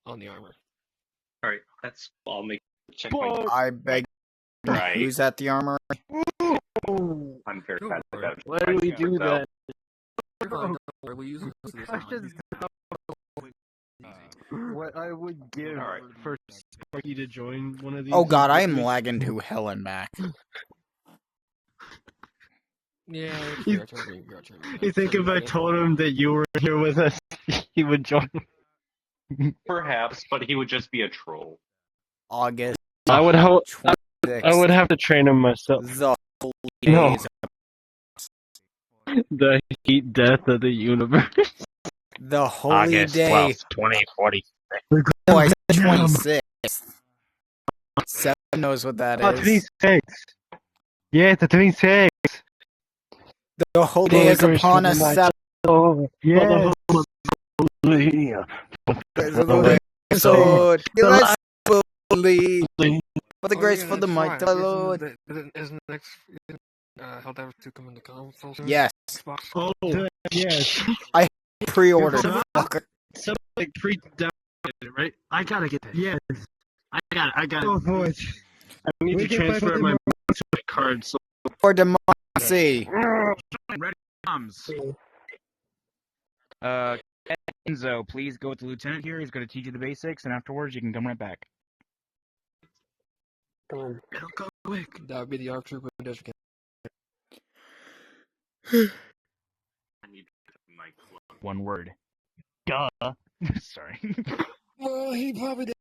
on the armor. Alright, I'll make check I beg. Right. Who's at the armory? I'm very bad at that. Why do we do that? Don't worry, we use most of this on. What I would give for Sparky to join one of these. Oh god, I am lagging to hell and back. Yeah, You think if I told him that you were here with us, he would join? Perhaps, but he would just be a troll. August. I would hope. 26th. I would have to train him myself. The holy No. days. The heat death of the universe. The holy August day. 12th, 2040. Oh, I said 26th. Seven knows what that is. 26. Yeah, the 26. The holy day is upon us. Oh, yeah. Sword. Let's believe. For the grace for the might of the Lord. Isn't next Helldivers 2 coming to console soon? Yes. Oh, yes. I pre-ordered. Fucker. Something like pre-downloaded, right? I gotta get that. Yes. I got it. Go for it. I need to transfer my card. So. For democracy. Ready comes. Enzo, please go with the lieutenant here. He's going to teach you the basics, and afterwards you can come right back. Come on. It'll go quick. That would be the ARC troop with Desert King. One word. Duh. Sorry. Well, he probably did.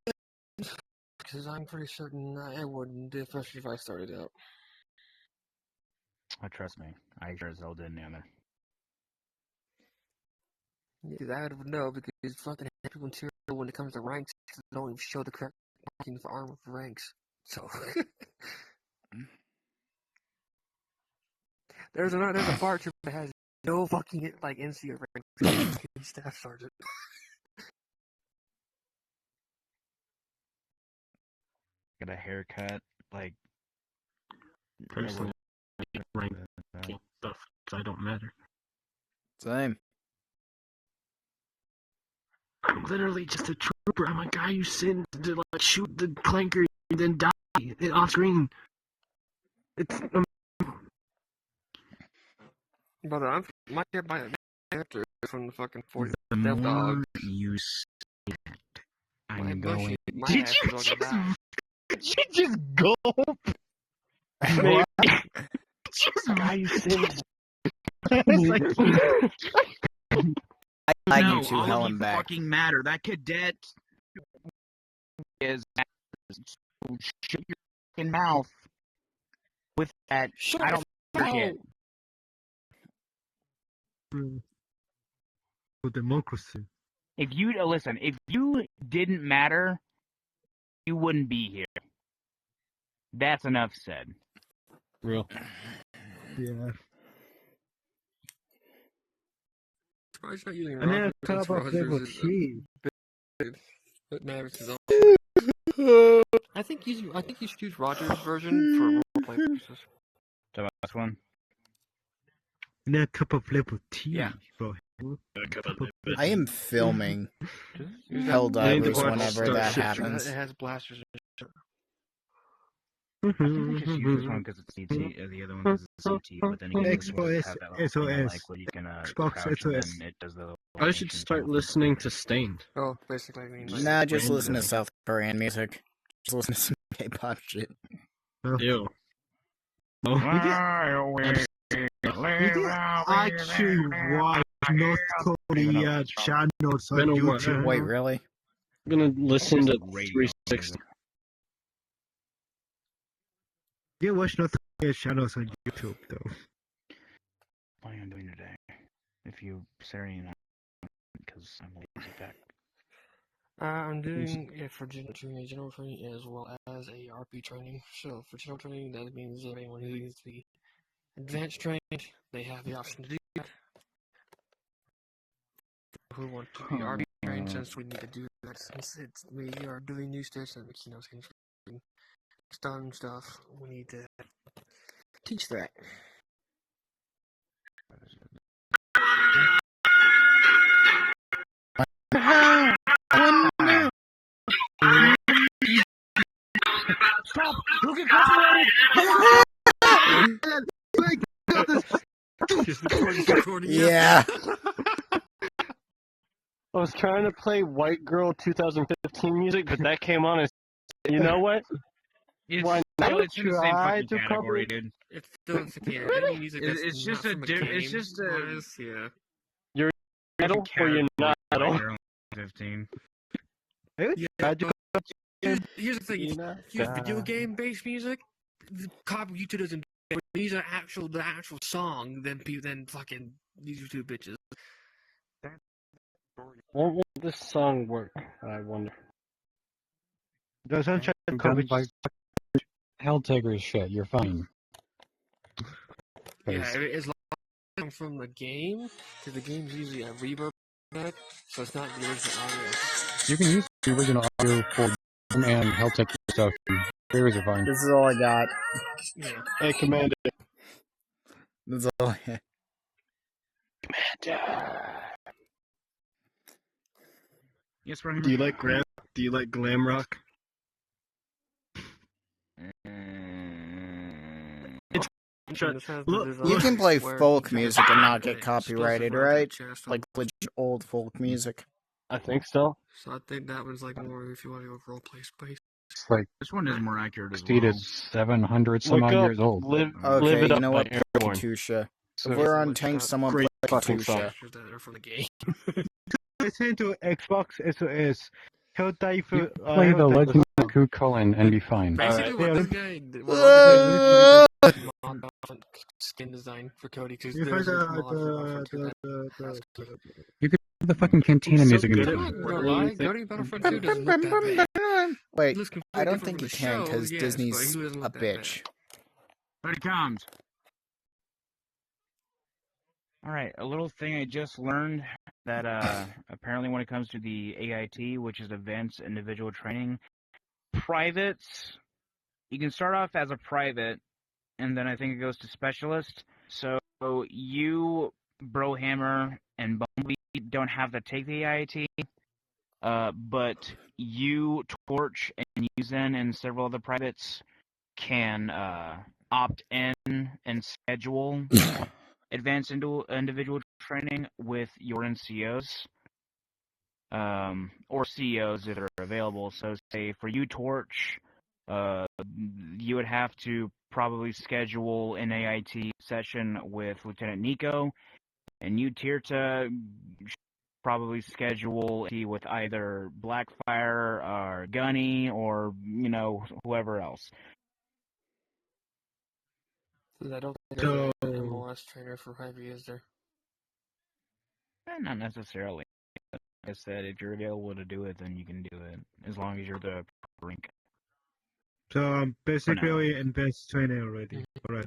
Because I'm pretty certain I wouldn't, especially if I started out. Oh, trust me. I sure as hell didn't either. Because I would know, because fucking people material when it comes to ranks, they don't even show the correct markings for armor for ranks. So. There's a bar troop that has no fucking, like, NC or rank. Staff sergeant. Got a haircut, like... Personally, rank stuff, so I don't matter. Same. I'm literally just a trooper. I'm a guy who sent to like shoot the clanker and then die off screen. It's Brother, I'm my character from the fucking 40s. The Death more Dog. you say that, I'm My going... Did you just gulp? What? Just guy you sent. I like No, you to all hell of and you back. fucking matter. That cadet is... So shut your fucking mouth with that. I don't forget. For democracy. If you listen, if you didn't matter, you wouldn't be here. That's enough said. Real. Yeah. Surprised you're not using And then Rogers. I talk about level T. It matters his own. I think you should use Rogers' version for role-playing purposes. The last one. And then a cup of level T. Yeah. Bro. I am filming Helldivers whenever that happens. It has blasters and shit. I think we just use this one because it's CT, the other one because it's CT, but then again, it does have that little thing, like where you can crouch and then it does the little I should start listening to Stained. Oh, basically, I mean, Nah, just listen to South Korean music. Just listen to some K-pop shit. Ew. Actually watch North Korea channels on YouTube. Wait, really? I'm gonna listen to 360. You watch North Korea channels on YouTube, though. What are you doing today? If you Syrian, because I'm lazy back. I'm doing it for general training as well as a RP training. So for general training, that means that anyone who needs to be advanced trained, they have the option to do that. Who want to be RP trained, since we need to do that, since we are doing new stats and Keynote done stuff, we need to teach that. stop! You'll get copyrighted! He's recording. Yeah. I was trying to play White Girl 2015 music, but that came on, and you know what? Why not It's in the same try fucking to category, cover? dude. It's still okay. Any music that's It's just not a from a di- game, it's just a- wise, yeah. You're idle or you're not idle? Like, you're only 15. Yeah, Magical. here's the thing: if you use video game-based music, the copy YouTube doesn't. When these are the actual song, then fucking these YouTube bitches. Won't this song work? I wonder. Doesn't try to Done cover. by Helltaker's shit. You're fine. Yeah, it's long from the game, because the game's usually a reverb back, so it's not the original audio. You can use the original audio for Doom and Helltaker stuff. Theories are fine. This is all I got. Yeah. Hey, Commander. This is all I got. Yes, Brian. Do you like glam rock? Look, You can play Where folk you music and not get explosive copyrighted, rocket right? chest Like legit old folk music. I think so. So I think that was like more if you want to go role play space. It's like This one is more accurate as 60 well. to 700 some Look odd up, years old. live Okay, it you up know by what? Play Airborne. Katusha. So If we're on much tank, that someone great play fucking song. Katusha. That are from the game. Listen to Xbox SOS. You play the Legend of Ku Kulin and be fine. Basically, Alright. what this guy did, mod skin design for Cody because there's a mod for Battlefront 2 You could do the fucking Cantina so music in good this at one. I'm not gonna lie, Cody Battlefront 2 doesn't look that bad. Wait, He looks completely I don't different think from you the can show, because yes, Disney's but he doesn't a look that bitch. But it comes. Alright, a little thing I just learned that apparently when it comes to the AIT, which is Advanced Individual Training, privates, you can start off as a private, and then I think it goes to specialist. So you, Brohammer, and Bumblebee don't have to take the AIT, but you, Torch, and Yuzen, and several other privates can opt in and schedule advanced individual training with your NCOs or CEOs if they're available. So, say for you, Torch, you would have to probably schedule an AIT session with Lieutenant Nico, and you, Tirta, probably schedule it with either Blackfire or Gunny or whoever else. I don't think So- there's an MLS trainer for Hy-Vee, is there? Not necessarily. Like I said, if you're available to do it, then you can do it, as long as you're the rank. So I'm basically advanced training already. Alright.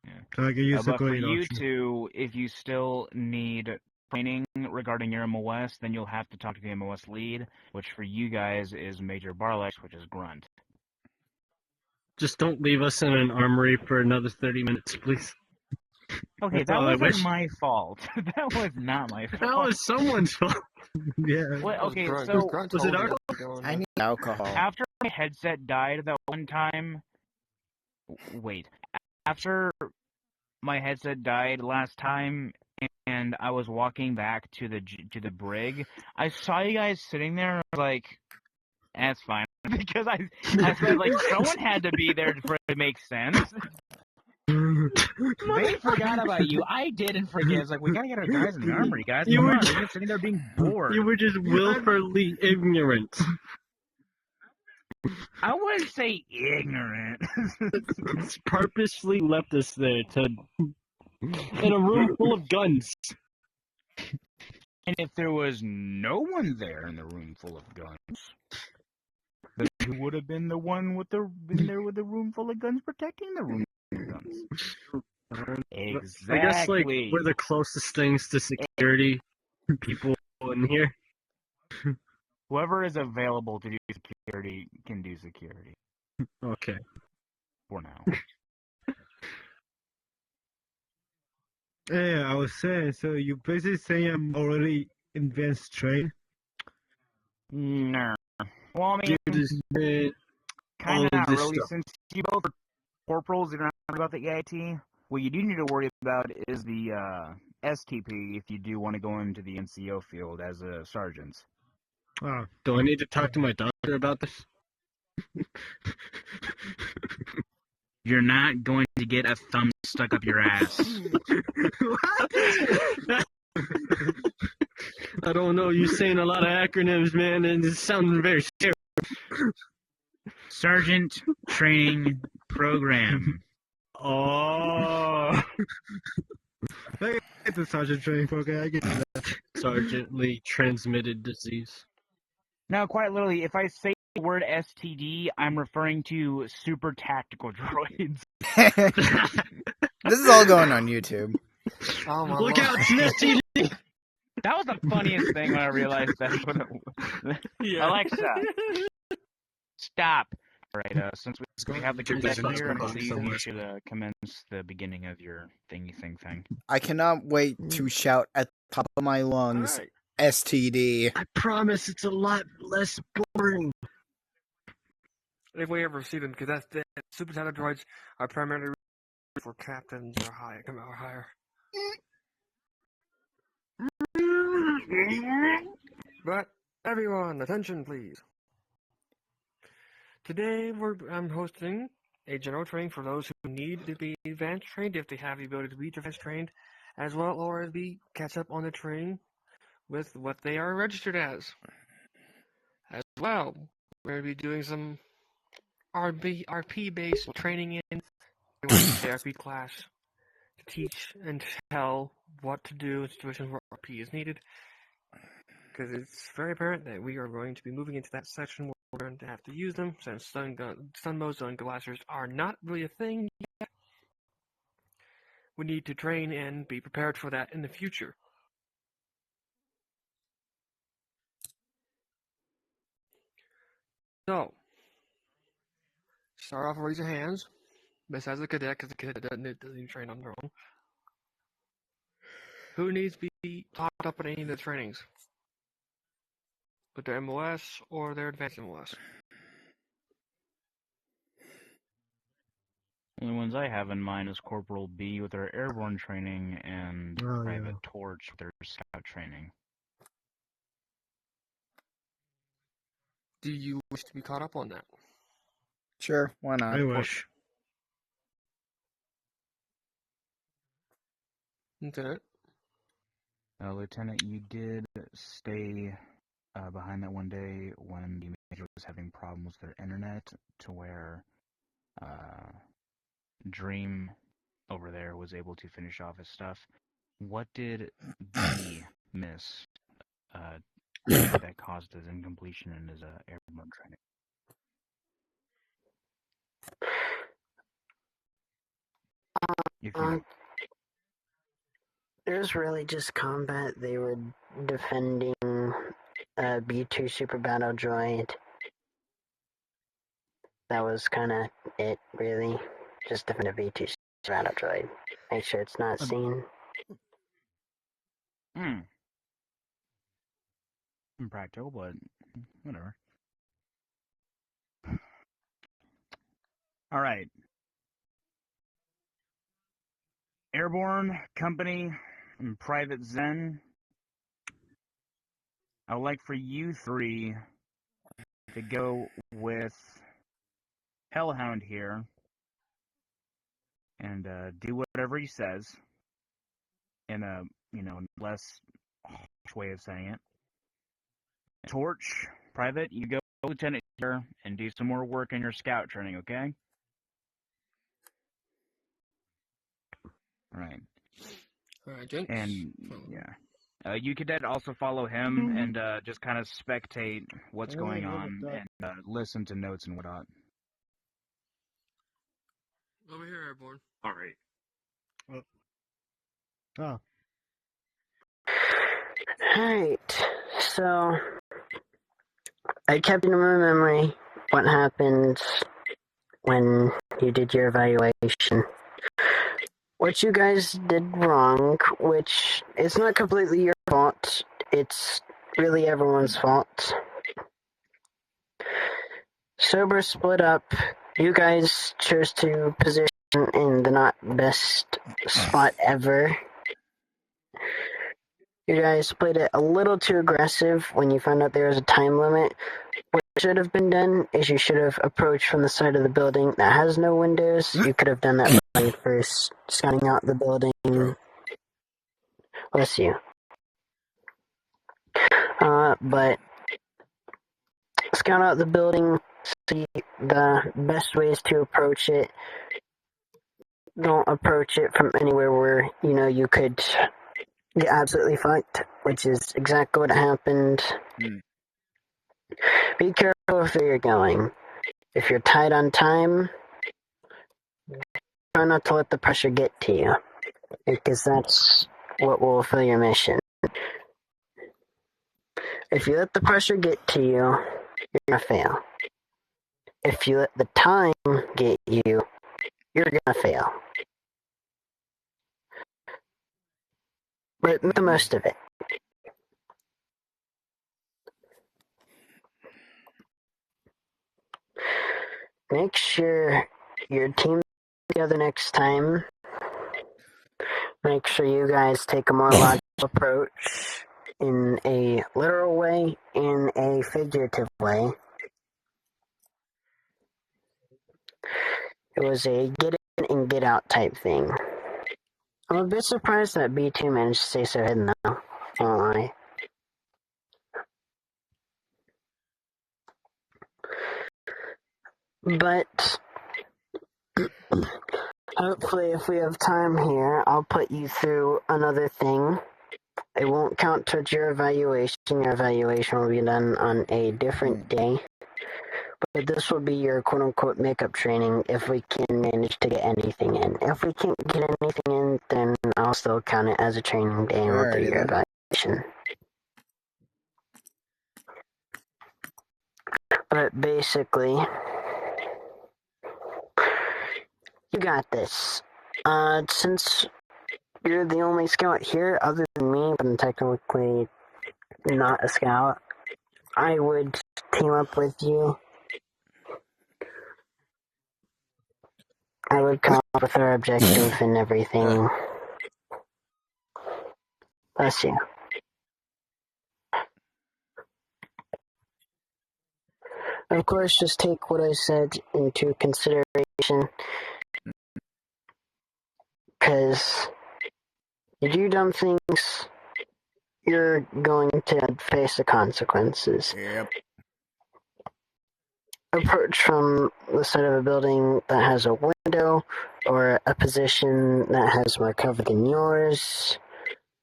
Yeah. So I can use the But for green you option. two, if you still need training regarding your MOS, then you'll have to talk to the MOS lead, which for you guys is Major Barlex, which is Grunt. Just don't leave us in an armory for another 30 minutes, please. Okay, That's that all I wasn't wish. my fault. That was not my fault. That was someone's fault. Yeah. Wait, okay, Grunt. so Grunt was it told our me to go on I there. need alcohol. after my headset died that one time, wait, after my headset died last time, and I was walking back to the brig, I saw you guys sitting there, and I was like, that's fine. Because I said, like, someone had to be there for it to make sense. They forgot about you. I didn't forget. It's like, we gotta get our guys in the armory, guys. You Come were on, just- they're just sitting there being bored. You were just willfully ignorant. I wouldn't say ignorant. Purposely left us there in a room full of guns. And if there was no one there in the room full of guns, then who would have been the one been there with the room full of guns protecting the room full of guns? Exactly. I guess like we're the closest things to security people in here. Whoever is available to do security can do security Okay. for now. Yeah, I was saying. So you basically saying I'm already advanced trained. No. Well, I mean, You just Kind all of of not this really, stuff. since you both are corporals, you don't have to worry about the EIT. What you do need to worry about is the STP if you do want to go into the NCO field as a sergeant. Oh, do I need to talk to my doctor about this? You're not going to get a thumb stuck up your ass. What? I don't know. You're saying a lot of acronyms, man, and it's sounding very scary. Sergeant Training Program. Oh. I get the sergeant training program. I get that. Sergeantly transmitted disease. Now, quite literally, if I say the word STD, I'm referring to super tactical droids. This is all going on YouTube. Oh my Look lord. out, it's an STD! That was the funniest thing when I realized that's what it was. Yeah. Alexa, stop. All right, since we have the Get cadet this here, I box believe somewhere. you should commence the beginning of your thingy thing. I cannot wait to shout at the top of my lungs, Alright. STD. I promise it's a lot less boring. If we ever see them, because that's the super talent droids are primarily for captains or higher. But everyone, attention, please. Today I'm hosting a general training for those who need to be advanced trained, if they have the ability to be advanced trained, as well, or as be catch up on the training with what they are registered as. As well, we're going to be doing some RP-based training in the RP class to teach and tell what to do in situations where RP is needed. Because it's very apparent that we are going to be moving into that section where we're going to have to use them, since stun modes on blasters are not really a thing yet. We need to train and be prepared for that in the future. So, start off with raise your hands, besides the cadet, because the cadet doesn't train on their own. Who needs to be taught up in any of the trainings? With their MOS or their advanced MOS? The only ones I have in mind is Corporal B with their airborne training and Private Torch with their scout training. Do you wish to be caught up on that? Sure, why not? I wish. Lieutenant? Lieutenant, you did stay behind that one day when the major was having problems with their internet, to where Dream over there was able to finish off his stuff. What did B miss that caused his incompletion in his airborne training? If you It was really just combat. They were defending B2 Super Battle Droid. That was kind of it, really. Just defend a B2 Super Battle Droid. Make sure it's not seen. Impractical, but whatever. All right. Airborne, Company, and Private Zen. I would like for you three to go with Hellhound here and do whatever he says in a, less harsh way of saying it. Torch, Private, you go Lieutenant here and do some more work in your scout training, okay? Alright. Alright, gents. And, yeah. You Cadet also follow him and just kind of spectate what's going on and listen to notes and whatnot. Over here, Airborne. Alright. Oh. Alright, so I kept in my memory what happened when you did your evaluation. What you guys did wrong, which it's not completely your fault, it's really everyone's fault. sober split up. You guys chose to position in the not best spot ever. You guys played it a little too aggressive when you found out there was a time limit. What should have been done is you should have approached from the side of the building that has no windows. You could have done that by first scouting out the building. Bless you. But scout out the building, see the best ways to approach it. Don't approach it from anywhere where, you could get absolutely fucked, which is exactly what happened. Be careful of where you're going. If you're tight on time, try not to let the pressure get to you, because that's what will fulfill your mission. If you let the pressure get to you, you're gonna fail. If you let the time get you, you're gonna fail. But make the most of it. Make sure your team together next time. Make sure you guys take a more logical approach in a literal way, in a figurative way. It was a get in and get out type thing. I'm a bit surprised that B2 managed to stay so hidden though, won't lie. But hopefully if we have time here, I'll put you through another thing. It won't count towards your evaluation. Your evaluation will be done on a different day. But this will be your quote-unquote makeup training if we can manage to get anything in. If we can't get anything in, then I'll still count it as a training day and we'll do your evaluation. But basically, you got this. Since you're the only scout here other than me, but I'm technically not a scout, I would team up with you. I would come up with our objective and everything. Bless you. Of course, just take what I said into consideration. Because you do dumb things, you're going to face the consequences. Yep. Approach from the side of a building that has a window or a position that has more cover than yours,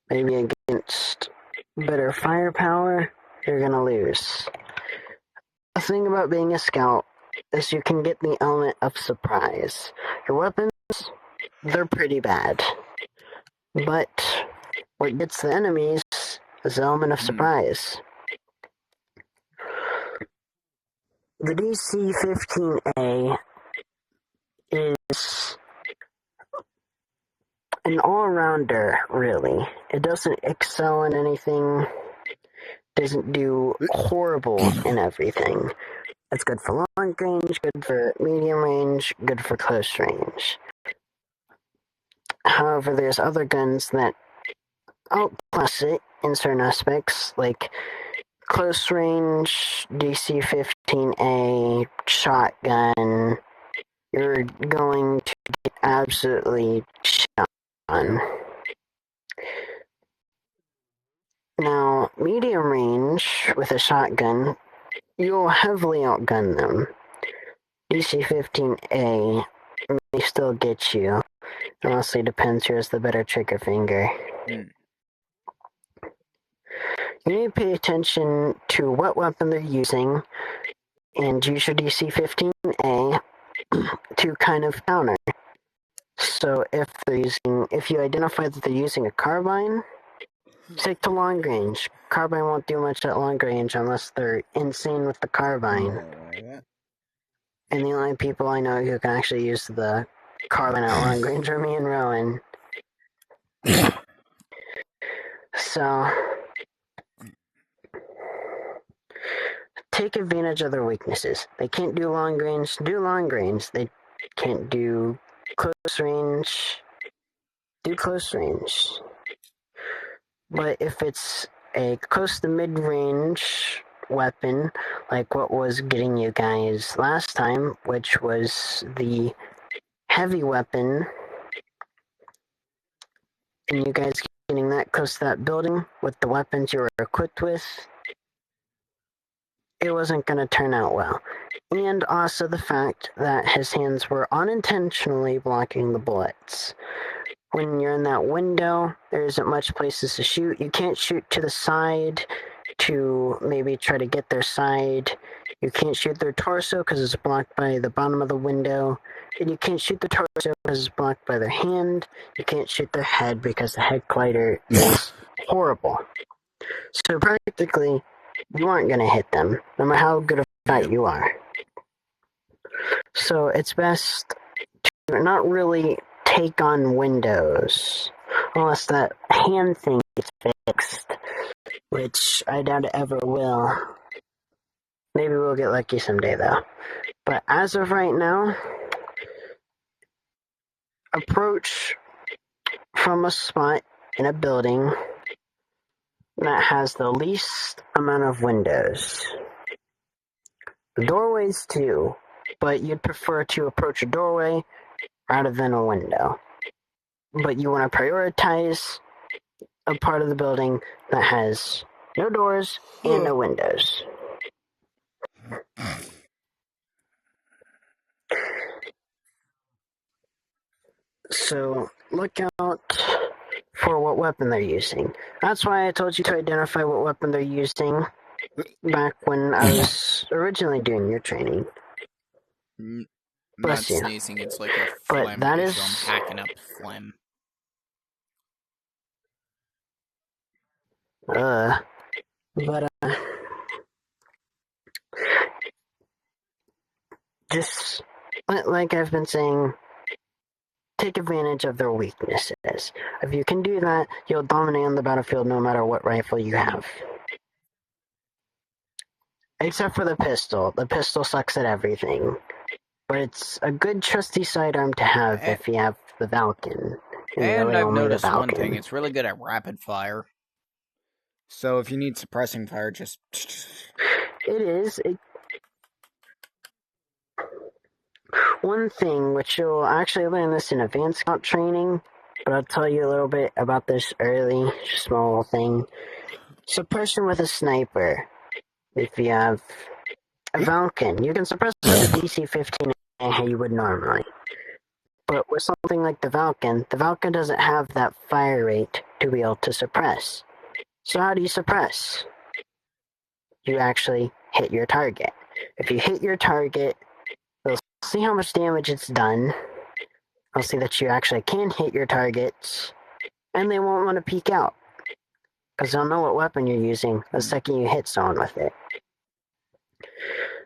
maybe against better firepower, you're gonna lose. The thing about being a scout is you can get the element of surprise. Your weapons, they're pretty bad. But what gets the enemies is the element of surprise. The DC-15A is an all-rounder, really. It doesn't excel in anything, doesn't do horrible in everything. It's good for long range, good for medium range, good for close range. However, there's other guns that outclass it in certain aspects, like close range, DC-15A, shotgun. You're going to get absolutely shot on. Now, medium range with a shotgun, you'll heavily outgun them. DC-15A may still get you. It honestly depends who has the better trigger finger. You need to pay attention to what weapon they're using and use your DC-15A to kind of counter. So if you identify that they're using a carbine, stick to long range. Carbine won't do much at long range unless they're insane with the carbine. And the only people I know who can actually use the carbine at long range are me and Rowan. So take advantage of their weaknesses. They can't do long range, do long range. They can't do close range, do close range. But if it's a close to mid-range weapon, like what was getting you guys last time, which was the heavy weapon, and you guys getting that close to that building with the weapons you were equipped with, it wasn't going to turn out well. And also the fact that his hands were unintentionally blocking the bullets. When you're in that window, there isn't much places to shoot. You can't shoot to the side to maybe try to get their side. You can't shoot their torso because it's blocked by the bottom of the window. And you can't shoot the torso because it's blocked by their hand. You can't shoot their head because the head glider is horrible. So practically, you aren't going to hit them, no matter how good of a fight you are. So it's best to not really take on windows, unless that hand thing gets fixed, which I doubt it ever will. Maybe we'll get lucky someday, though. But as of right now, approach from a spot in a building that has the least amount of windows. The doorways too, but you'd prefer to approach a doorway rather than a window. But you want to prioritize a part of the building that has no doors and no windows. So look out for what weapon they're using. That's why I told you to identify what weapon they're using back when I was originally doing your training. I'm Bless not you. sneezing, it's like a But phlegm that issue. is- I'm hacking up phlegm. But just like I've been saying, take advantage of their weaknesses. If you can do that, you'll dominate on the battlefield no matter what rifle you have. Except for the pistol. The pistol sucks at everything. But it's a good trusty sidearm to have if you have the Valken. And really I've only the noticed one Valken. thing, it's really good at rapid fire. So if you need suppressing fire, just... It is. One thing, which you'll actually learn this in advanced scout training, but I'll tell you a little bit about this early, just a small little thing. Suppression with a sniper. If you have a Valken, you can suppress with a DC-15 how you would normally. But with something like the Valken doesn't have that fire rate to be able to suppress. So how do you suppress? You actually hit your target. If you hit your target, they'll see how much damage it's done. They'll see that you actually can hit your targets, and they won't want to peek out. Because they'll know what weapon you're using the second you hit someone with it.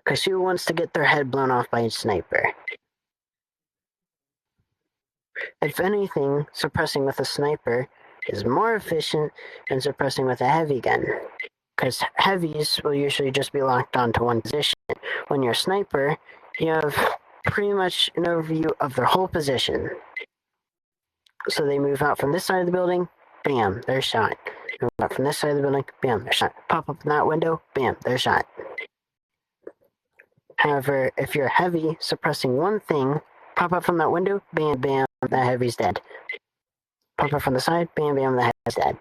Because who wants to get their head blown off by a sniper? If anything, suppressing with a sniper is more efficient than suppressing with a heavy gun. Because heavies will usually just be locked onto one position. When you're a sniper, you have pretty much an overview of their whole position. So they move out from this side of the building, bam, they're shot. Move out from this side of the building, bam, they're shot. Pop up in that window, bam, they're shot. However, if you're heavy, suppressing one thing, pop up from that window, bam, bam, that heavy's dead. Pop up from the side, bam, bam, the heavy's dead.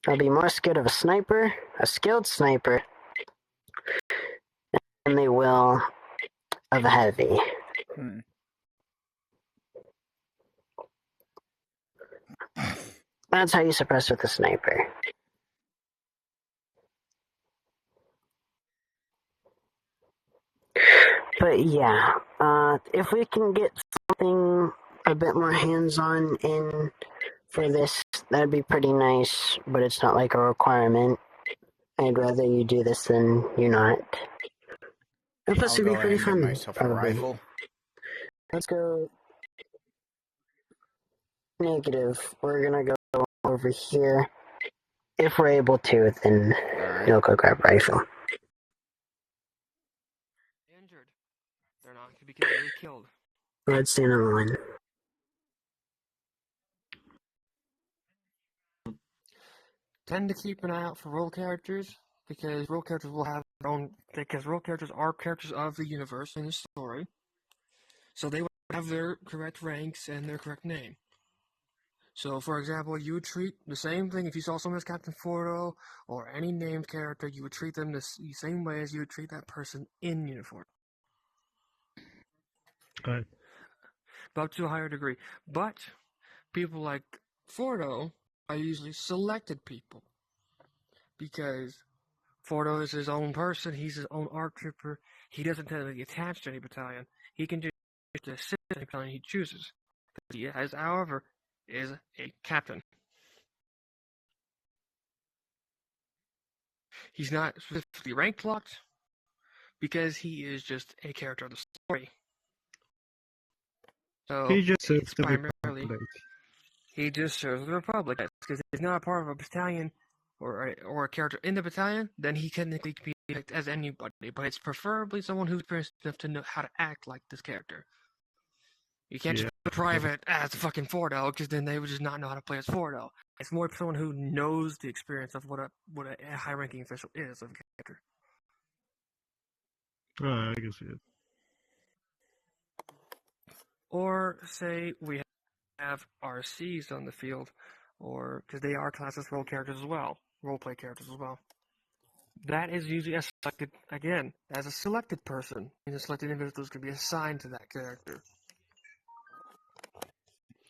I'll be more scared of a sniper, a skilled sniper, than they will of a heavy. That's how you suppress with a sniper. But yeah, if we can get something a bit more hands-on in for this, that'd be pretty nice, but it's not like a requirement. I'd rather you do this than you not. And plus, I'll it'd be go pretty ahead and fun. get myself a Probably. rifle. Let's go negative. We're gonna go over here if we're able to, then Alright. you'll go grab rifle. Injured. They're not going to be completely killed. Let's do another one. Tend to keep an eye out for role characters, because role characters will have their own. Because role characters are characters of the universe in the story, so they will have their correct ranks and their correct name. So, for example, you would treat the same thing if you saw someone as Captain Fordo or any named character. You would treat them the same way as you would treat that person in uniform. Okay. But up to a higher degree. But people like Fordo are usually selected people, because Fordo is his own person. He's his own ARC trooper. He doesn't tend to be attached to any battalion. He can just assist any battalion he chooses. He has, however, is a captain. He's not specifically rank locked, because he is just a character of the story. So He just serves it's the primarily Republic. he just serves the Republic, because if he's not a part of a battalion or a character in the battalion, then he technically can be picked as anybody. But it's preferably someone who's experienced enough to know how to act like this character. You can't just put a private as fucking Fordo, because then they would just not know how to play as Fordo. It's more someone who knows the experience of what a high-ranking official is of a character. I can see it. Or say we have RCs on the field, or because they are classed as role characters as well, role-play characters as well. That is usually a selected, again, as a selected person, and the selected individuals can be assigned to that character.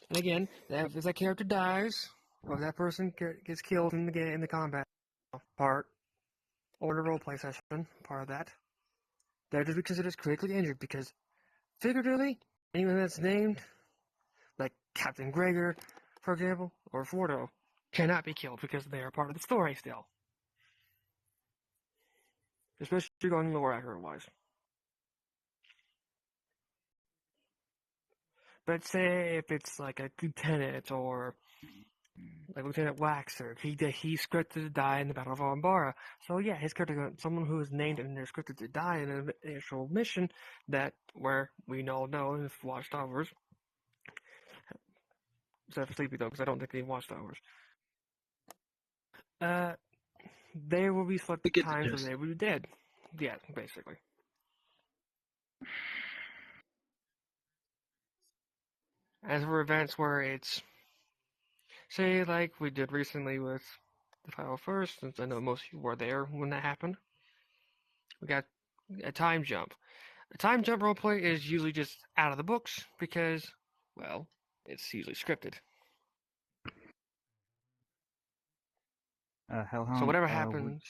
And again, if that character dies, or if that person gets killed in the combat part, or the roleplay session part of that, they're to be considered as critically injured, because figuratively, anyone that's named, like Captain Gregor, for example, or Fordo, cannot be killed because they are part of the story still. Especially going lore accurate-wise. But say if it's like a lieutenant, or like Lieutenant Waxer, he's scripted to die in the Battle of Alhambra. So yeah, his character, someone who is named and they're scripted to die in an actual mission that where we all know in Watchtowers. Except for Sleepy though, because I don't think they watch Watchtowers. There will be selected times where they will be dead. Yeah, basically. As for events where it's, say, like we did recently with the 501st, since I know most of you were there when that happened, we got a time jump. A time jump roleplay is usually just out of the books because, well, it's usually scripted. Hellhound, So whatever happens.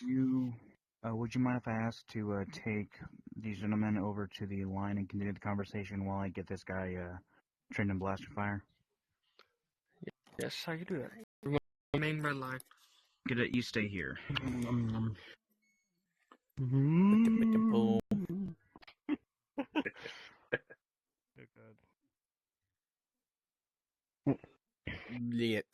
Would you mind if I asked to take these gentlemen over to the line and continue the conversation while I get this guy trained in blaster fire? Yes, how you do that? Main red line. Get it. You stay here. Boom. Lit.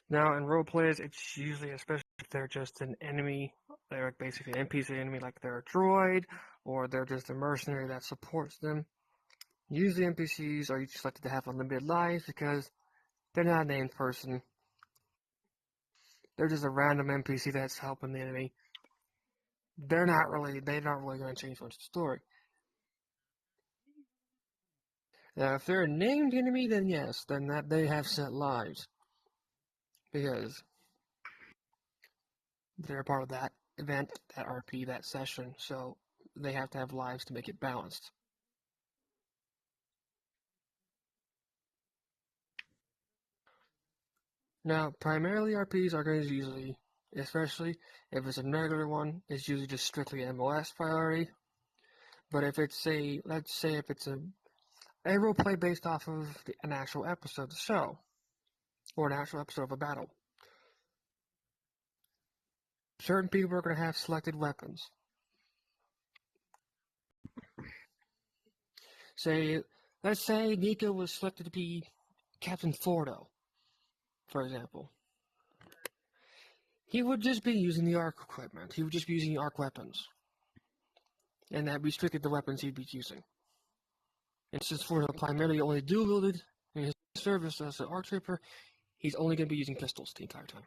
Now, in role plays, it's usually, especially if they're just an enemy, they're basically an NPC enemy, like they're a droid, or they're just a mercenary that supports them. Usually NPCs are usually selected to have unlimited lives because they're not a named person. They're just a random NPC that's helping the enemy. They're not really going to change much of the story. Now, if they're a named enemy, then yes, then that they have set lives. Because they're part of that event, that RP, that session, so they have to have lives to make it balanced. Now, primarily RPs are going to usually, especially if it's a regular one, it's usually just strictly MOS priority. But if it's let's say if it's a roleplay based off of an actual episode of the show, or an actual episode of a battle, certain people are going to have selected weapons. Let's say Nico was selected to be Captain Fordo, for example. He would just be using the arc equipment. He would just be using the arc weapons. And that restricted the weapons he'd be using. And since Fordo primarily only dual-wielded in his service as an arc trooper, he's only going to be using pistols the entire time.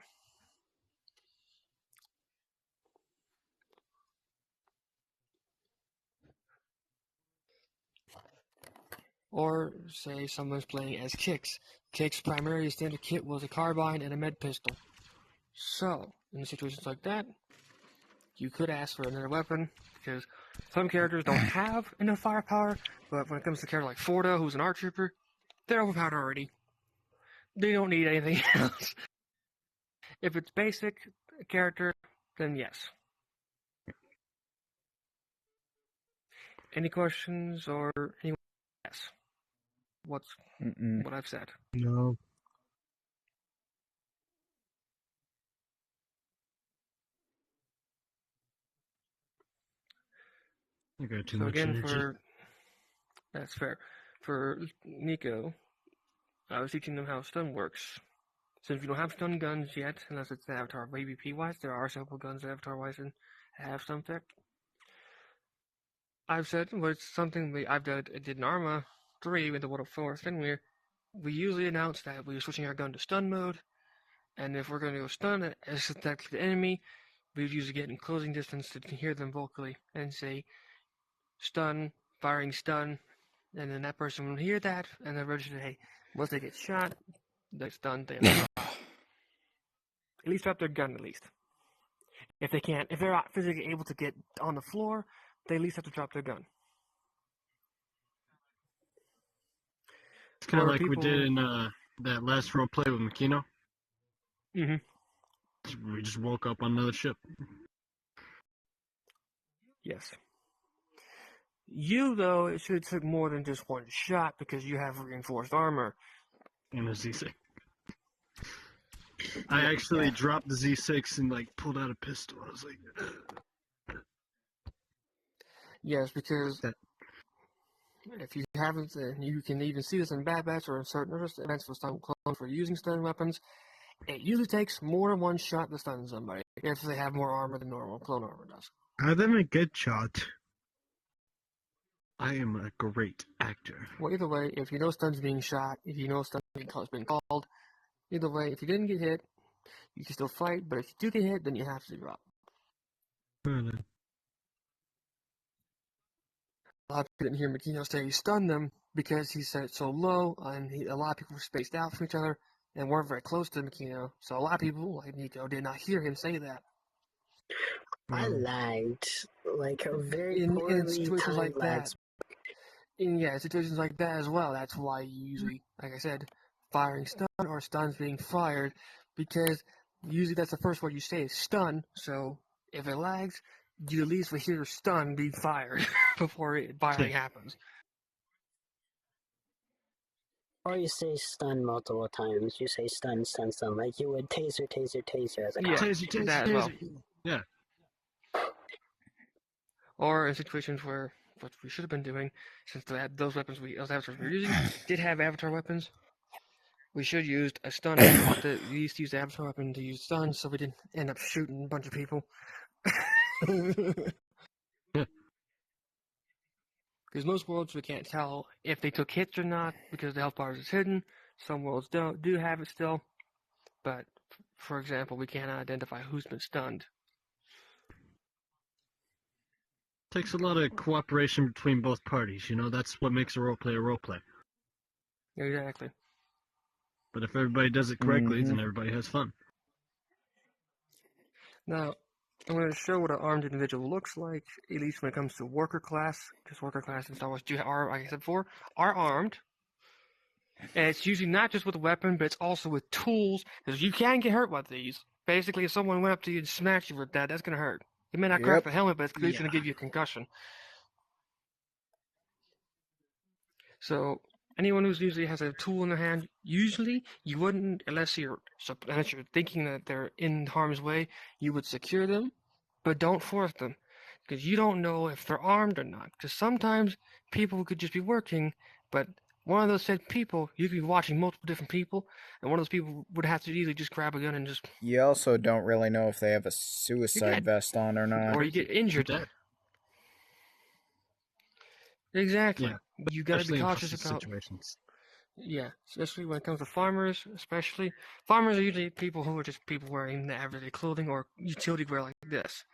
Or, say, someone's playing as Kix. Kix's primary standard kit was a carbine and a med pistol. So, in situations like that, you could ask for another weapon, because some characters don't have enough firepower, but when it comes to a character like Fordo, who's an arc trooper, they're overpowered already. They don't need anything else. If it's basic character, then yes. Any questions or anyone? Yes. What I've said. No. I got too So much again, energy. that's fair. For Nico, I was teaching them how stun works. So if you don't have stun guns yet, unless it's Avatar AVP-wise, there are several guns Avatar-wise and have stun effect. I've said, well, it's something I did in Arma 3 with the World of Force Fenrir. We usually announce that we're switching our gun to stun mode, and if we're going to go stun and attack the enemy, we usually get in closing distance to hear them vocally and say, stun, firing stun, and then that person will hear that, and they're ready to say, hey, once they get shot, they're stunned, they at least drop their gun at least. If they're not physically able to get on the floor, they at least have to drop their gun. It's kind of like we did in that last role play with Makino. Mm-hmm. We just woke up on another ship. Yes. You, though, it should have took more than just one shot because you have reinforced armor. And a Z6. I actually dropped the Z6 and pulled out a pistol. I was like, yes, because if you haven't, you can even see this in Bad Batch or in certain events for stun clones for using stun weapons. It usually takes more than one shot to stun somebody if they have more armor than normal clone armor does. Other than a good shot, I am a great actor. Well, either way, if you know stun's being shot, if you know stun's being called, either way, if you didn't get hit, you can still fight, but if you do get hit, then you have to drop. Really? A lot of people didn't hear Makino say he stunned them because he said it so low, and a lot of people were spaced out from each other and weren't very close to Makino. So a lot of people, like Nico, did not hear him say that. I lagged, very in poorly situations like lags. that. In situations like that as well. That's why you usually, like I said, firing stun or stuns being fired, because usually that's the first word you say is stun. So if it lags, you at least will hear stun being fired before firing happens. Or you say stun multiple times. You say stun, stun, stun, like you would taser, taser, taser as a cop. Taser, that as well. Yeah. Or in situations where what we should have been doing, since those weapons those avatars we were using did have avatar weapons, we should have used a stun. We used to use the avatar weapon to use stun, so we didn't end up shooting a bunch of people. Because most worlds we can't tell if they took hits or not because the health bar is hidden. Some worlds do have it still, but for example, we can't identify who's been stunned. Takes a lot of cooperation between both parties. That's what makes a roleplay a roleplay. Exactly. But if everybody does it correctly, then everybody has fun. Now, I'm going to show what an armed individual looks like, at least when it comes to worker class, because worker class in Star Wars like I said before, are armed. And it's usually not just with a weapon, but it's also with tools, because you can get hurt with these. Basically, if someone went up to you and smacked you with that, that's going to hurt. It may not crack the helmet, but it's at least going to give you a concussion. So, anyone who's usually has a tool in their hand, usually you wouldn't, unless you're thinking that they're in harm's way, you would secure them, but don't force them, because you don't know if they're armed or not. Because sometimes people could just be working, but one of those said people, you could be watching multiple different people, and one of those people would have to easily just grab a gun and just, You also don't really know if they have a suicide vest on or not. or you get injured. Dead. Exactly. Yeah, But you gotta be especially in cautious hostage about. situations. Yeah, especially when it comes to farmers, especially. Farmers are usually people who are just people wearing the everyday clothing or utility wear like this.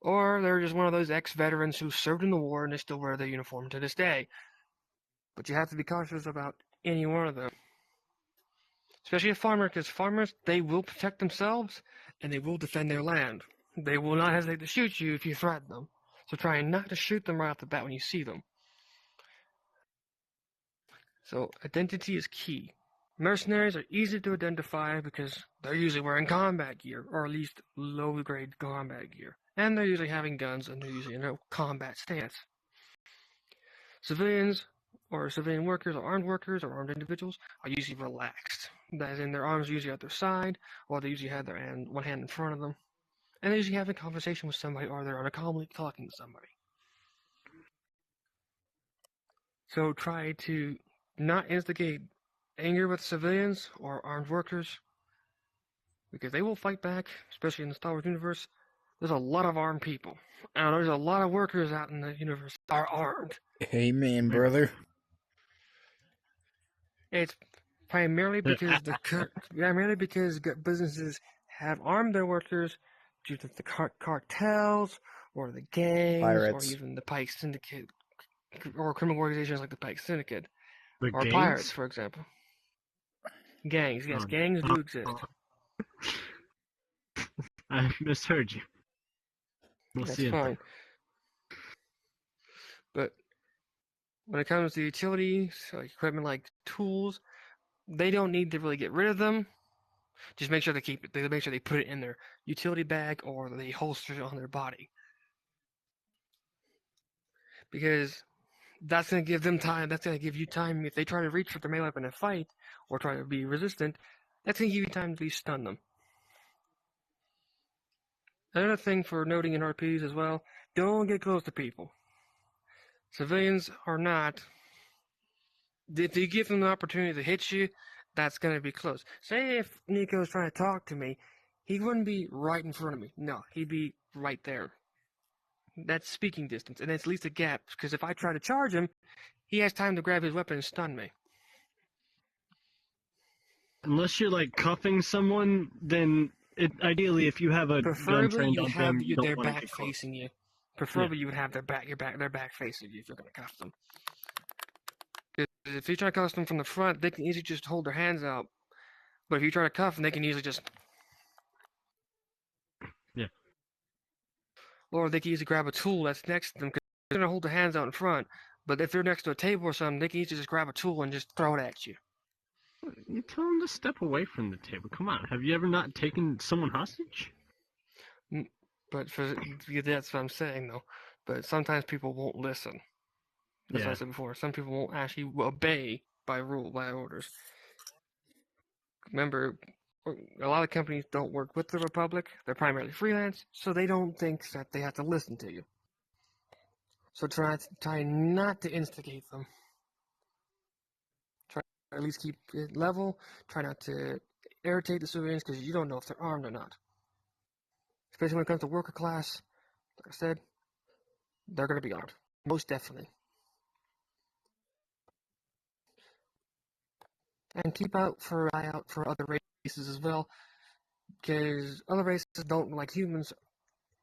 Or they're just one of those ex-veterans who served in the war and they still wear their uniform to this day. But you have to be cautious about any one of them. Especially a farmer, because farmers, they will protect themselves and they will defend their land. They will not hesitate to shoot you if you threaten them. So try not to shoot them right off the bat when you see them. So identity is key. Mercenaries are easy to identify because they're usually wearing combat gear, or at least low-grade combat gear. And they're usually having guns and they're usually in a combat stance. Civilians, or civilian workers, or armed individuals, are usually relaxed. That is, in their arms usually at their side, or they usually have one hand in front of them. And they're usually having a conversation with somebody, or they're calmly talking to somebody. So try to not instigate anger with civilians or armed workers, because they will fight back, especially in the Star Wars universe. There's a lot of armed people, and there's a lot of workers out in the universe that are armed. Amen, brother. It's primarily because businesses have armed their workers due to the cartels or the gangs Pirates. or even the Pike Syndicate or criminal organizations like the Pike Syndicate or gangs? pirates, for example. Gangs, yes, gangs do exist. I misheard you. We'll That's see it. fine. But when it comes to utilities, like equipment like tools, they don't need to really get rid of them. Just make sure they keep it. They make sure they put it in their utility bag or they holster it on their body, because that's going to give them time. That's going to give you time if they try to reach for their melee weapon and fight or try to be resistant. That's going to give you time to stun them. Another thing for noting in RPs as well: don't get close to people. Civilians are not. If you give them the opportunity to hit you, that's going to be close. Say if Nico's trying to talk to me, he wouldn't be right in front of me. No, he'd be right there. That's speaking distance, and it's at least a gap, because if I try to charge him, he has time to grab his weapon and stun me. Unless you're like cuffing someone, then ideally, if you have a gun Preferably, trained you on have them, you their don't want to back get close. facing you. Preferably, you would have their back facing you if you're going to cuff them. If you try to cuff them from the front, they can easily just hold their hands out. But if you try to cuff them, they can easily just. Yeah. Or they can easily grab a tool that's next to them, because they're going to hold their hands out in front. But if they're next to a table or something, they can easily just grab a tool and just throw it at you. You tell them to step away from the table. Come on, have you ever not taken someone hostage? But that's what I'm saying, though. But sometimes people won't listen. As I said before, some people won't actually obey by orders. Remember, a lot of companies don't work with the Republic. They're primarily freelance, so they don't think that they have to listen to you. So try not to instigate them. Try to at least keep it level. Try not to irritate the civilians, because you don't know if they're armed or not. Especially when it comes to worker class, like I said, they're going to be armed. Most definitely. And keep an eye out for other races as well, because other races don't like humans.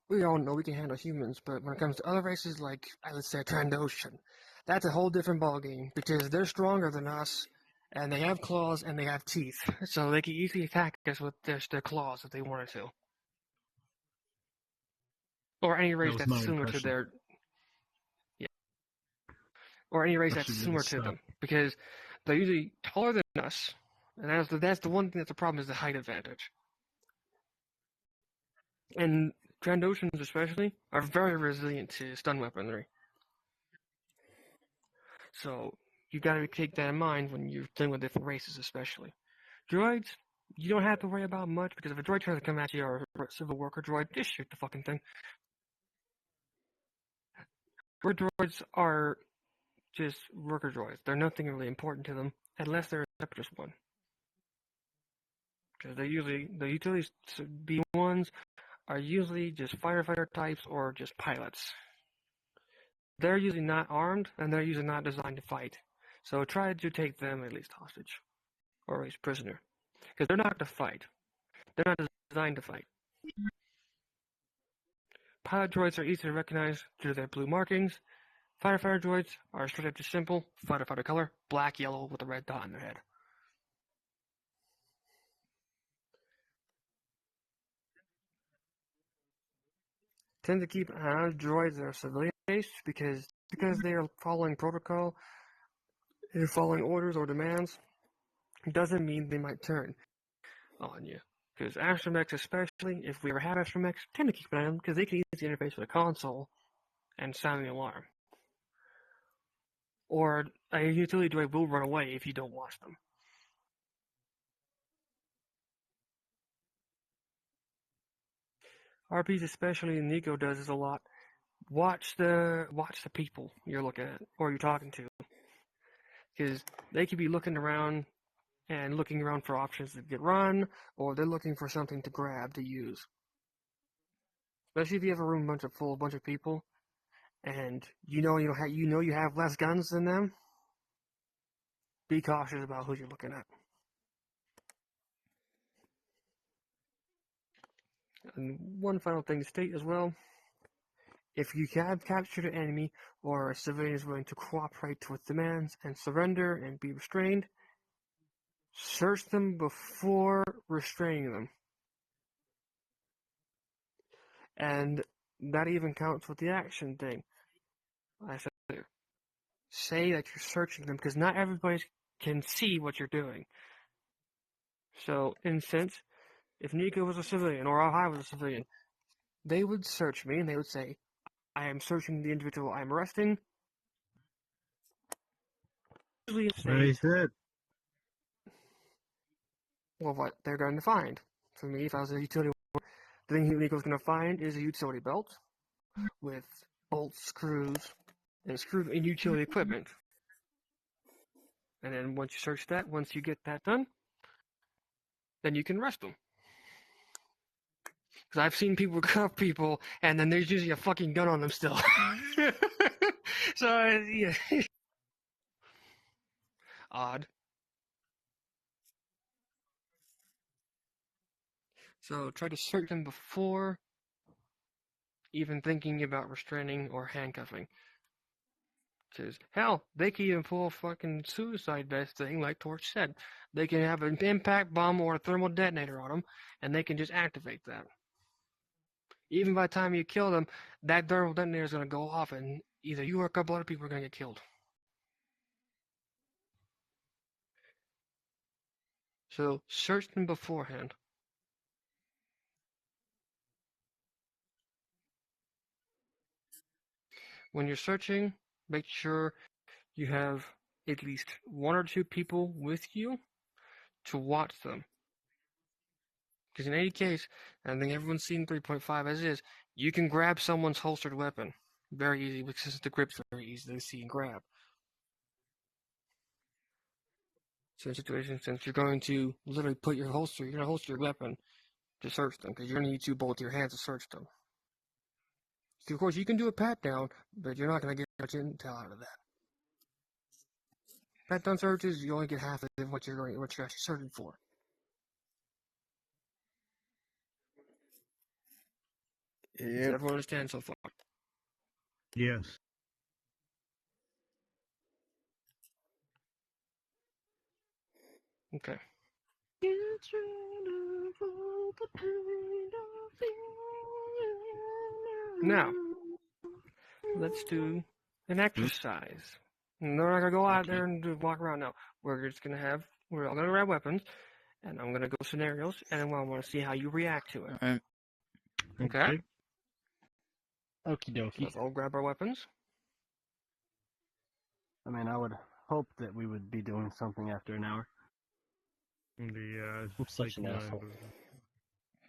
We all know we can handle humans, but when it comes to other races, like, let's say Trandoshan, that's a whole different ballgame, because they're stronger than us, and they have claws and they have teeth, so they can easily attack us with their claws if they wanted to. Or any race that's similar to their... Yeah. Or any race that's similar to them, because they're usually taller than us, and that's the one thing that's a problem, is the height advantage. And Trandoshans especially are very resilient to stun weaponry. So you gotta take that in mind when you're dealing with different races, especially. Droids, you don't have to worry about much, because if a droid tries to come at you, or a civil worker droid, just shoot the fucking thing. Droids are just worker droids. They're nothing really important to them, unless they're a separatist one. Because the utility B1s are usually just firefighter types or just pilots. They're usually not armed, and they're usually not designed to fight. So try to take them at least hostage, or at least prisoner. Because they're not to fight. They're not designed to fight. Pilot droids are easy to recognize due to their blue markings. Firefighter droids are straight up just simple, firefighter color, black, yellow with a red dot on their head. Tend to keep an eye on droids that are civilian based because they are following protocol, they're following orders or demands, it doesn't mean they might turn on you. Because astromechs, especially, if we ever have astromechs, tend to keep an eye on them because they can easily interface with a console and sound the alarm. Or a utility droid will run away if you don't watch them. RPs, especially Nico, does this a lot. Watch the people you're looking at or you're talking to, because they could be looking around for options to get run, or they're looking for something to grab to use. Especially if you have a room full of bunch of people, and you have less guns than them. Be cautious about who you're looking at. And one final thing to state as well. If you have captured an enemy or a civilian is willing to cooperate with demands and surrender and be restrained, search them before restraining them. And that even counts with the action thing. I said earlier. Say that you're searching them, because not everybody can see what you're doing. So, in a sense, if Nico was a civilian or I was a civilian, they would search me and they would say, I am searching the individual I'm arresting. Usually say, well, what they're going to find. For me, if I was a utility, the thing Nico's going to find is a utility belt with bolts, screws, and utility equipment. And then once you get that done, then you can arrest them. Because I've seen people cuff people, and then there's usually a fucking gun on them still. So, yeah. Odd. So try to search them before even thinking about restraining or handcuffing. Because, hell, they can even pull a fucking suicide vest thing, like Torch said. They can have an impact bomb or a thermal detonator on them, and they can just activate that. Even by the time you kill them, that thermal detonator is going to go off, and either you or a couple other people are going to get killed. So, search them beforehand. When you're searching, make sure you have at least one or two people with you to watch them. Because in any case, and I think everyone's seen 3.5 as is, you can grab someone's holstered weapon very easy because the grip's very easy to see and grab. So in situations, since you're going to literally you're going to holster your weapon to search them, because you're going to need to both your hands to search them. So of course, you can do a pat down, but you're not going to get much intel out of that. Pat down searches, you only get half of what you're actually searching for. Does everyone understand so far? Yes. Okay. Now, let's do an exercise. We're not gonna go out there and walk around now. We're all gonna grab weapons, and I'm gonna go scenarios, and then I want to see how you react to it. Okay? Okie So dokie. let's all grab our weapons. I mean, I would hoped that we would be doing something after an hour. The I'm such an signal asshole. was-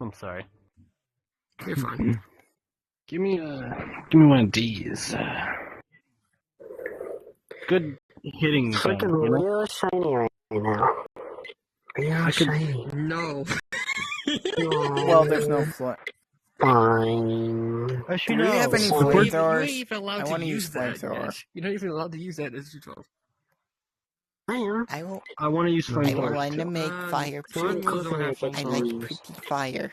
I'm sorry. You're fine. Give me one of these. Good hitting It's gun, looking you know? real shiny right now. Real I could- shiny. No. Well, there's no flame. Fine. Actually, Do we have any So- You ain't flamethrowers? even allowed I to want to use use that. flamethrower. Yes. You're not even allowed to use that as 212. I am. I will. I want to use I will flamethrowers want to too. make fire. Fun Cool ones don't thing have is that I flamethrowers. like flamethrowers. pretty fire.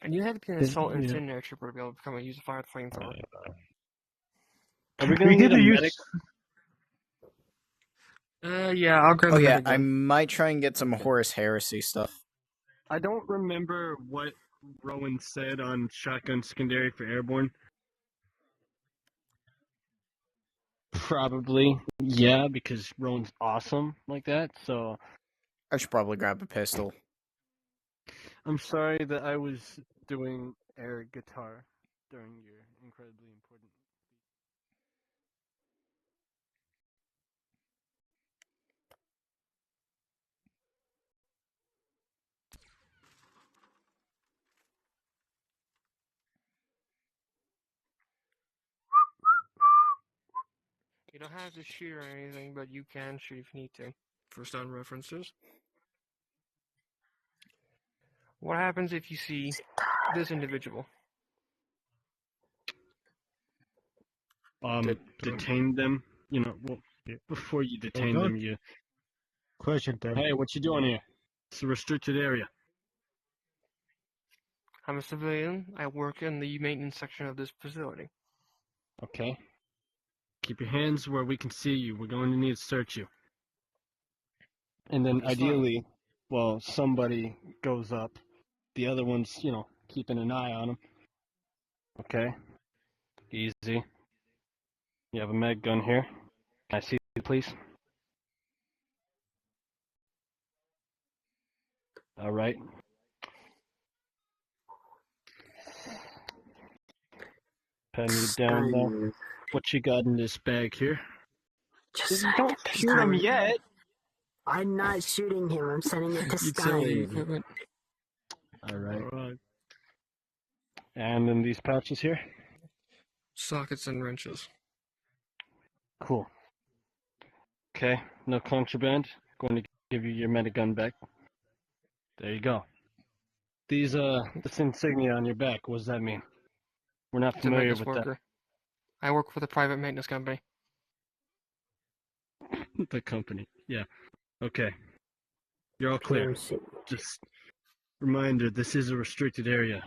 And you have to be an assault and Yeah. incendiary trooper to be able to come and use a flamethrower. Are we gonna we need did a use. medic? Yeah, I'll grab Oh the yeah, medic I gun. might try and get some Horus Heresy stuff. I don't remember what Rowan said on shotgun secondary for airborne. Probably, yeah, because Rowan's awesome like that. So I should probably grab a pistol. I'm sorry that I was doing air guitar during your incredibly important. You don't have to shoot or anything, but you can shoot if you need to. For stun references. What happens if you see this individual? Detain them. You know, well, before you detain them, you. Question them. Hey, what you doing here? It's a restricted area. I'm a civilian. I work in the maintenance section of this facility. Okay. Keep your hands where we can see you. We're going to need to search you. And then That's fine. ideally, well, somebody goes up. The other one's, keeping an eye on him. Okay. Easy. You have a med gun here. Can I see you, please? All right. Pen you down now. Stun. What you got in this bag here? Just Don't just shoot him tell- yet. I'm not shooting him. I'm sending it to Utility stun. equipment, All right. And then these pouches here. sockets, and wrenches. Cool. Okay. No contraband. Going to give you your medigun back. There you go. These this insignia on your back. What does that mean? We're not It's a familiar maintenance with worker. I work for the private maintenance company. that. The company. Yeah. Okay. You're all clear. PMC. Just reminder, this is a restricted area.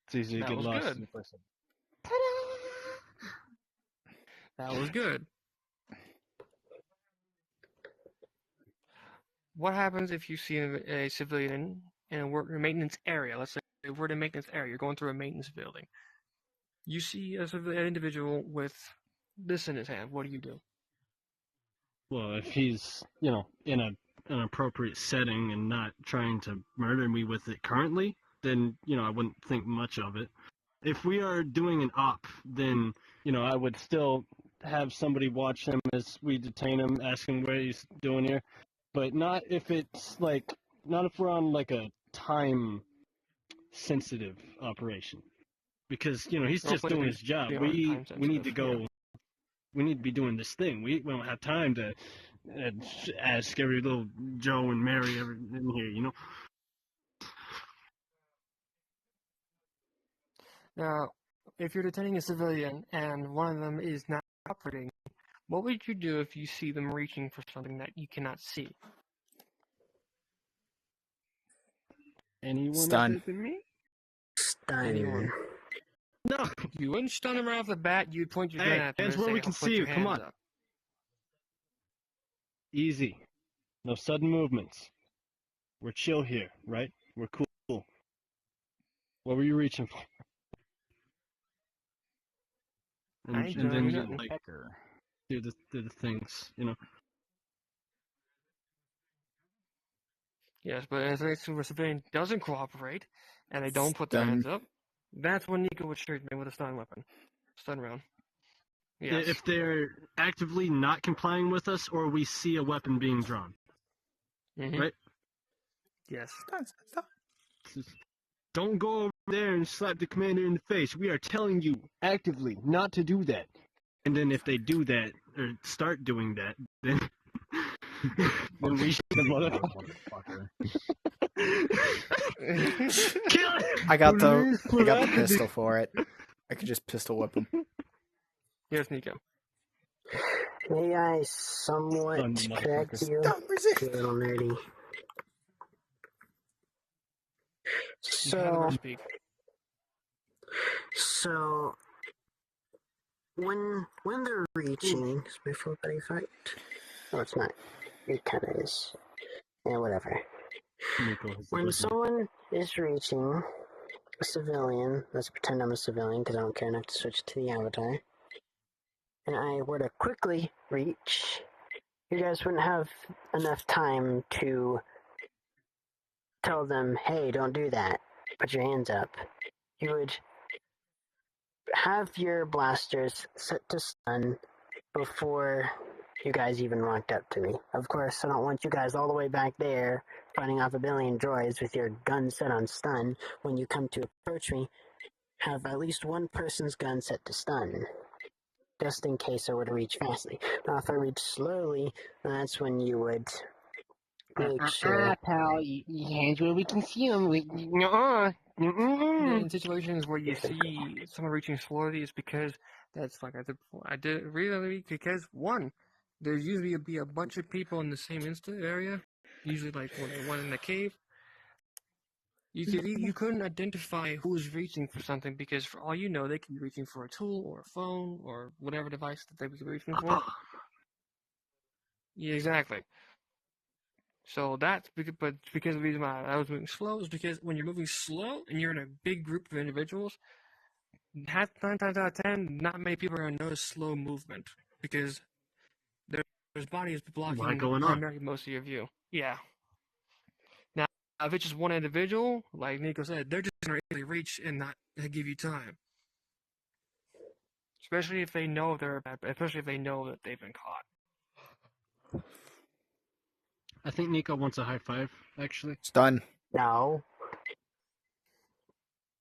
It's easy to That get was lost good. in the place. That was good. What happens if you see a civilian in a maintenance area? Let's say we're in a maintenance area. You're going through a maintenance building. You see an individual with this in his hand. What do you do? Well, if he's, in an appropriate setting and not trying to murder me with it currently, then, I wouldn't think much of it. If we are doing an op, then, I would still have somebody watch him as we detain him, ask him what he's doing here. But not if it's not if we're on a time sensitive operation. Because, he's Well, just what doing if his job. we are We time need to sensitive, go. yeah. We need to be doing this thing. We don't have time to ask every little Joe and Mary in here, Now, if you're detaining a civilian and one of them is not cooperating, what would you do if you see them reaching for something that you cannot see? Anyone Stun. other than me? Stun. Anyone. No. You wouldn't stun them right off the bat. You'd point your gun Hey, at them hands and where say, we can "Put see your you. Come hands on." up." Easy. No sudden movements. We're chill here, right? We're cool. What were you reaching for? I ain't And doing then you nothing. Pecker. do the things, Yes, but as a civilian doesn't cooperate and they don't put their Stun. hands up, That's when Nico would shoot me with a stun weapon. Stun round. Yes. If they're actively not complying with us, or we see a weapon being drawn, right? Yes. Stop. Don't go over there and slap the commander in the face. We are telling you actively not to do that. And then if they do that, or start doing that, then then we shoot the motherfucker. Kill it! I got the pistol for it. I could just pistol whip him. Here's Nico. May I somewhat Stun the correct motherfucker. you? Don't resist. You're a little nerdy. You have the right So, to speak. so when they're reaching, is my full body fight? No, it's not. It kind of is. Yeah, whatever. When someone is reaching a civilian, let's pretend I'm a civilian because I don't care enough to switch to the avatar, and I were to quickly reach, you guys wouldn't have enough time to tell them, hey, don't do that. Put your hands up. You would have your blasters set to stun before you guys even walked up to me. Of course, I don't want you guys all the way back there fighting off a billion droids with your gun set on stun. When you come to approach me, have at least one person's gun set to stun, just in case I were to reach fastly. Now, if I reach slowly, that's when you would make sure. Pal, your hands where we can see them. In situations where you see someone reaching slowly, it's because that's like I said before. I did really because one, there's usually be a bunch of people in the same instant area. Usually, like one in the cave. You couldn't identify who's reaching for something because for all you know, they could be reaching for a tool or a phone or whatever device that they could be reaching for. Yeah, exactly. So that's because, but because the reason why I was moving slow is because when you're moving slow and you're in a big group of individuals, 9 times out of 10, not many people are going to notice slow movement because there's bodies blocking primarily most of your view. Yeah. Now, if it's just one individual, like Nico said, they're just going to easily reach and not give you time. Especially if they know especially if they know that they've been caught. I think Nico wants a high five, actually. It's done. No.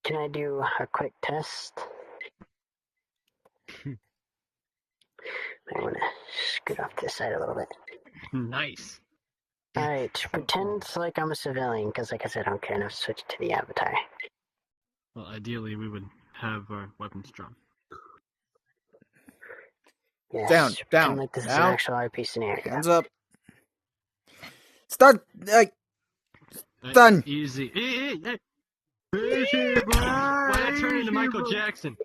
Can I do a quick test? I want to scoot off to the side a little bit. Nice. Alright, pretend like I'm a civilian, because like I said, I don't care enough to switch to the avatar. Well, ideally, we would have our weapons drawn. Yes, Down. pretend like this is an actual RP scenario. Hands up. Start. Done. Easy. Hey. Why not turn into Michael Jackson?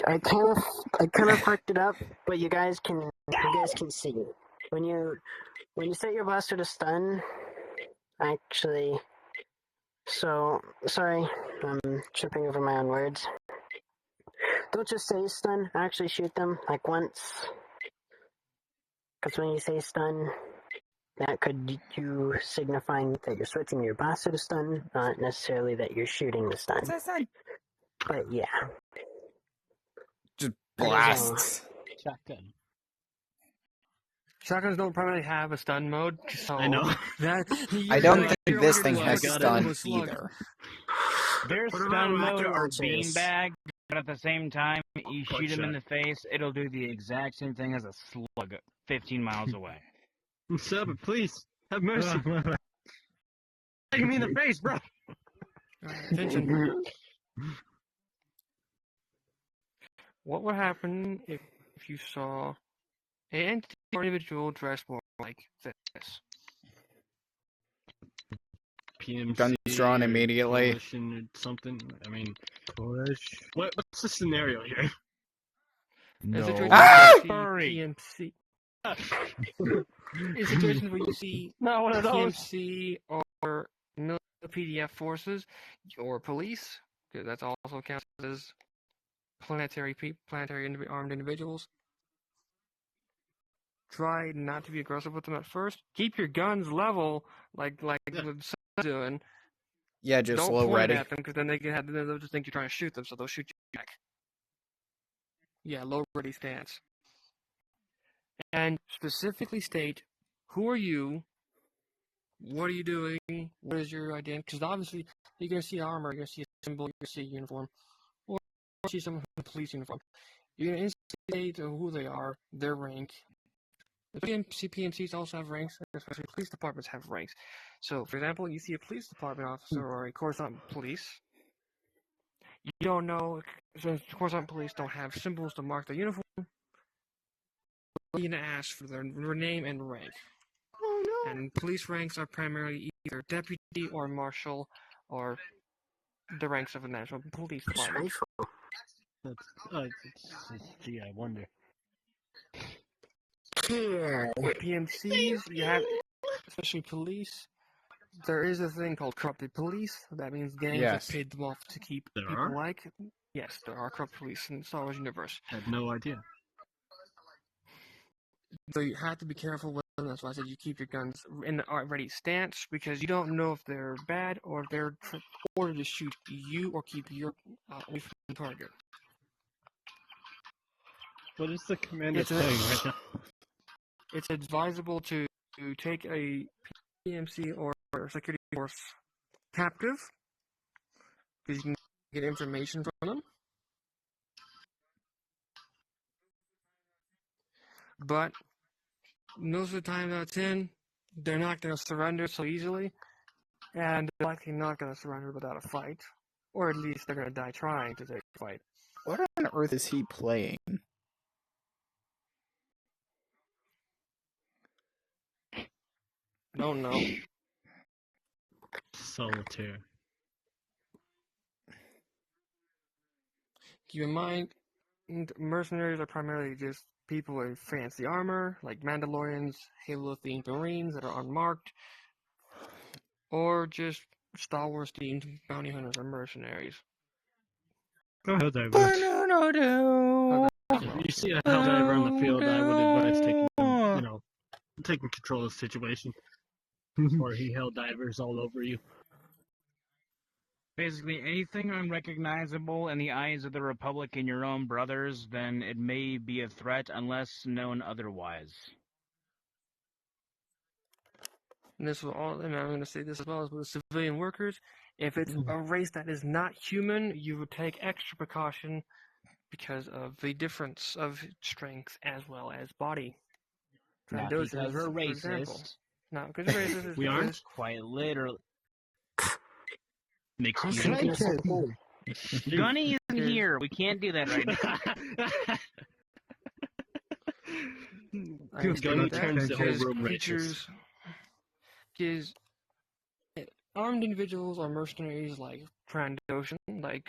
I kind of fucked it up, but you guys can see when you set your blaster to stun. Actually, so sorry, I'm tripping over my own words. Don't just say stun. Actually, shoot them like once, because when you say stun, that could you signifying that you're switching your blaster to stun, not necessarily that you're shooting the stun. But yeah. Just blasts. Shotgun. Shotguns don't primarily have a stun mode, so I know. I don't think this thing has stun either. Their stun mode or beanbag, but at the same time, you shoot him in the face, it'll do the exact same thing as a slug 15 miles away. Sub it, please. Have mercy. Take me in the face, bro. Attention. What would happen if you saw an entity or individual dressed more like this? PMC. Guns drawn immediately. Or something. I mean, what's the scenario here? No. PMC. In situations where you see Not one of those. PMC or military PDF forces or police, because that's also counts as planetary armed individuals. Try not to be aggressive with them at first. Keep your guns level, like what Sun's doing. Yeah, just Don't low point ready. it at them, because then they'll just think you're trying to shoot them, so they'll shoot you back. Yeah, low ready stance. And specifically state, who are you? What are you doing? What is your identity? Because obviously, you're going to see armor, you're going to see a symbol, you're going to see a uniform, or see someone in a police uniform. You're going to instate who they are, their rank. The PMCs also have ranks, especially police departments have ranks. So, for example, you see a police department officer or a correspondent police. You don't know, since correspondent police don't have symbols to mark their uniform, you're going to ask for their name and rank. Oh no! And police ranks are primarily either deputy or marshal, or the ranks of the National Police Department. Gee, I wonder. With PMCs, you have, especially police, there is a thing called corrupted police. That means gangs Yes. have paid them off to keep There people are? like. Yes, there are corrupt police in the Star Wars universe. I had no idea. So you have to be careful with them. That's why I said you keep your guns in the ready stance, because you don't know if they're bad or if they're ordered to shoot you or keep your away from the target. What is the commander It's saying right now? It's advisable to take a PMC or security force captive, because you can get information from them. But most of the time, that's they're not going to surrender so easily, and they're likely not going to surrender without a fight, or at least they're going to die trying to take a fight. What on earth is he playing? I don't know. Solitaire. Keep in mind, mercenaries are primarily just people in fancy armor, like Mandalorians, Halo-themed Marines that are unmarked, or just Star Wars-themed bounty hunters or mercenaries. Go ahead, Helldiver. If you see a Helldiver on the field, I would advise taking control of the situation. Or he Helldivers all over you. Basically, anything unrecognizable in the eyes of the Republic and your own brothers, then it may be a threat unless known otherwise. And and I'm going to say this as well as with civilian workers. If it's a race that is not human, you would take extra precaution because of the difference of strength as well as body. Not Trandoshans, because we're for example. racist. Not because we're racist. We aren't? Quite literally. Makes you Can I get some Gunny isn't here. We can't do that right now. Gunny turns the whole room racist. Creatures, because armed individuals or mercenaries like Trandoshan, like,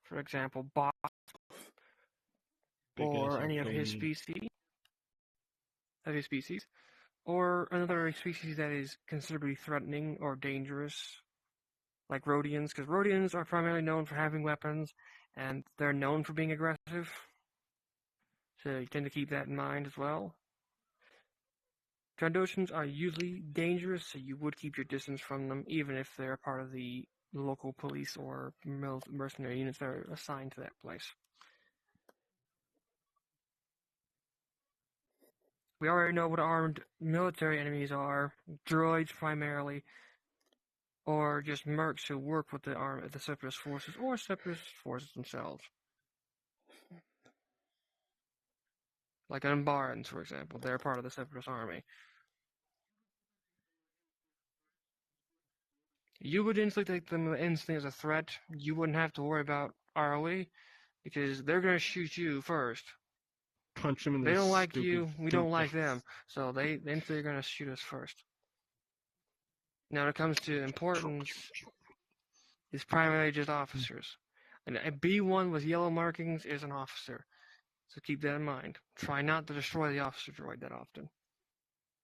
for example, Boss, or any of his species, or another species that is considerably threatening or dangerous, like Rhodians, because Rhodians are primarily known for having weapons, and they're known for being aggressive, so you tend to keep that in mind as well. Trandoshans are usually dangerous, so you would keep your distance from them, even if they're part of the local police or mercenary units that are assigned to that place. We already know what armed military enemies are, droids primarily, or just mercs who work with the separatist forces or separatist forces themselves. Like Umbarans, for example, they're part of the separatist army. You would instantly take them instantly as a threat. You wouldn't have to worry about ROE, because they're going to shoot you first. Punch them in They the don't like stupid you, we don't like face. them. So they instantly are going to shoot us first. Now, when it comes to importance, it's primarily just officers. And a B1 with yellow markings is an officer. So keep that in mind. Try not to destroy the officer droid that often.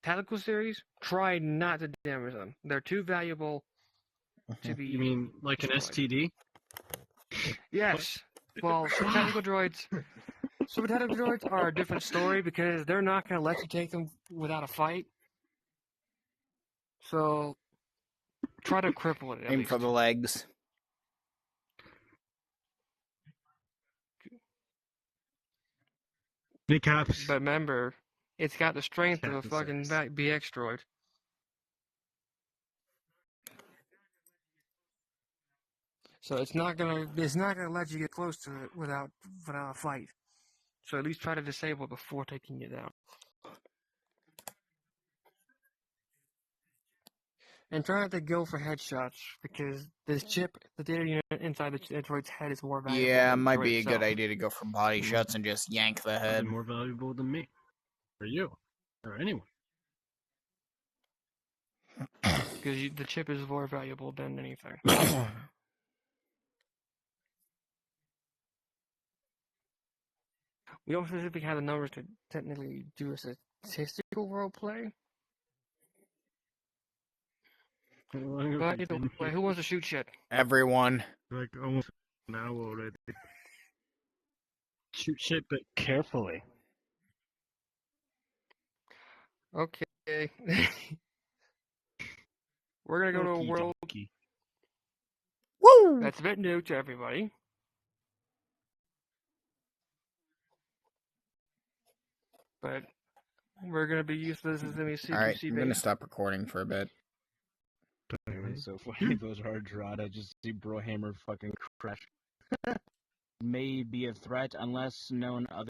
Tactical series, try not to damage them. They're too valuable to be. You mean like an destroyed. STD? Yes. Well, super tactical droids are a different story, because they're not going to let you take them without a fight. So Try to cripple it at Aim least. for the legs. Kneecaps. But remember, it's got the strength of a Captain fucking Six. BX droid. So it's not gonna let you get close to it without a fight. So at least try to disable it before taking it out. And try not to go for headshots because this chip, the data unit inside the droid's head is more valuable. Yeah, than the might droid be a itself. good idea to go for body shots and just yank the head. Probably more valuable than me, or you, or anyone. Because the chip is more valuable than anything. We don't specifically have the numbers to technically do a statistical role play. But either way, who wants to shoot shit? Everyone. Like almost an hour already. Shoot shit, but carefully. Okay. We're gonna go to a Okie world dokie. Woo! that's a bit new to everybody. But we're gonna be used to this as a CQC Alright, I'm gonna base. stop recording for a bit. It's so funny. Those hard rod. I just see Brohammer fucking crash. May be a threat unless known other.